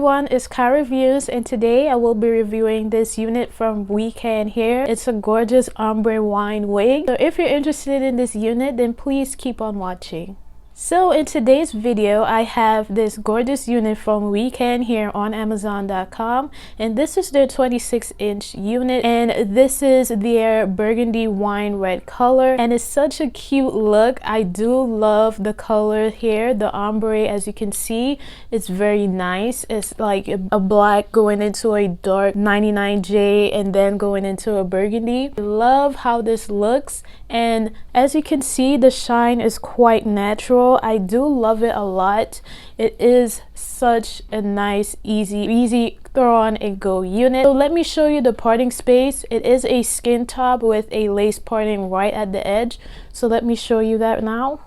everyone, it's KyReviews, and today I will be reviewing this unit from WECANHAIR. It's a gorgeous ombre wine wig. So if you're interested in this unit, then please keep on watching. So in today's video, I have this gorgeous unit from WECANHAIR on Amazon.com, and this is their 26-inch unit, and this is their burgundy wine red color, and it's such a cute look. I do love the color here. The ombre, as you can see, it's very nice. It's like a black going into a dark 99J and then going into a burgundy. I love how this looks, and as you can see, the shine is quite natural. I do love it a lot. It is such a nice, easy throw on and go unit. So let me show you the parting space. It is a skin top with a lace parting right at the edge. So let me show you that now.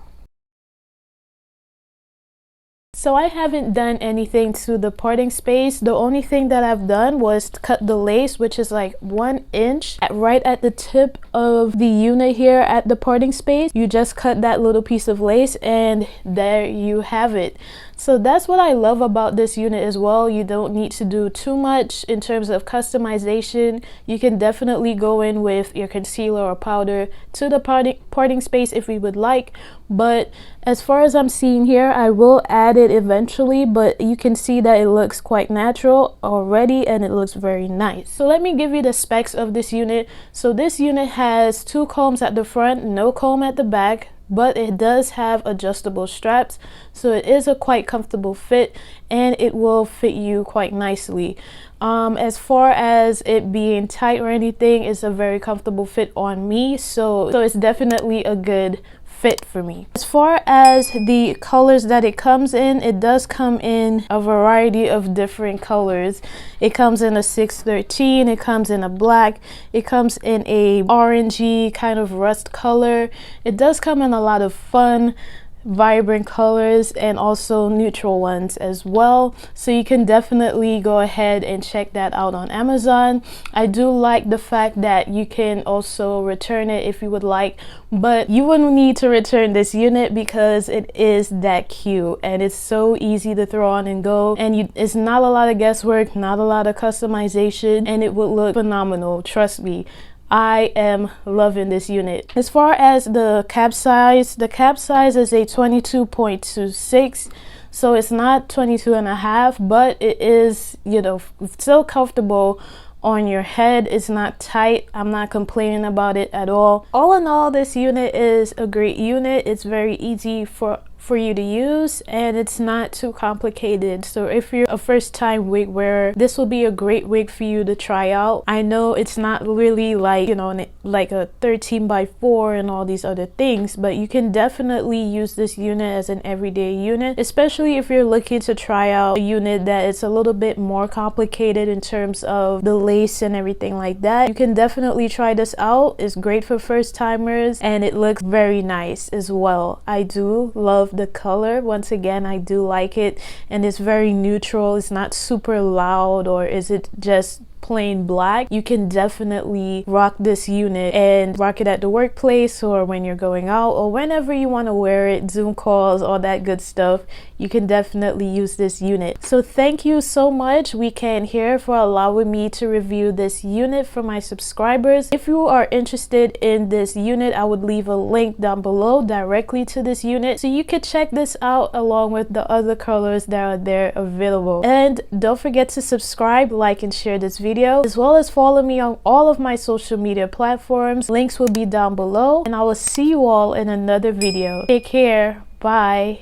So I haven't done anything to the parting space. The only thing that I've done was cut the lace, which is like 1 inch right at the tip of the unit here at the parting space. You just cut that little piece of lace and there you have it. So that's what I love about this unit as well. You don't need to do too much in terms of customization. You can definitely go in with your concealer or powder to the parting space if you would like. But as far as I'm seeing here, I will add it eventually, but you can see that it looks quite natural already and it looks very nice. So let me give you the specs of this unit. So this unit has 2 combs at the front, no comb at the back, but it does have adjustable straps, so it is a quite comfortable fit and it will fit you quite nicely. As far as it being tight or anything, it's a very comfortable fit on me, so it's definitely a good fit for me. As far as the colors that it comes in, it does come in a variety of different colors. It comes in a 613, it comes in a black, it comes in a orangey kind of rust color. It does come in a lot of fun, vibrant colors and also neutral ones as well, so you can definitely go ahead and check that out on Amazon. I do like the fact that you can also return it if you would like, but you wouldn't need to return this unit because it is that cute and it's so easy to throw on and go, and it's not a lot of guesswork, not a lot of customization, and it would look phenomenal. Trust me, I am loving this unit. As far as the cap size is a 22.26, so it's not 22.5, but it is, you know, still comfortable on your head. It's not tight. I'm not complaining about it at all. All in all, this unit is a great unit. It's very easy for you to use and it's not too complicated. So if you're a first-time wig wearer, this will be a great wig for you to try out. I know it's not really like, you know, like a 13x4 and all these other things, but you can definitely use this unit as an everyday unit, especially if you're looking to try out a unit that is a little bit more complicated in terms of the lace and everything like that. You can definitely try this out. It's great for first-timers and it looks very nice as well. I do love the color. Once again, I do like it, and it's very neutral. It's not super loud, or is it just plain black. You can definitely rock this unit and rock it at the workplace or when you're going out or whenever you want to wear it, Zoom calls, all that good stuff. You can definitely use this unit. So thank you so much WECANHAIR for allowing me to review this unit for my subscribers. If you are interested in this unit, I would leave a link down below directly to this unit so you could check this out along with the other colors that are there available. And don't forget to subscribe, like, and share this video, as well as follow me on all of my social media platforms. Links will be down below, and I will see you all in another video. Take care. Bye.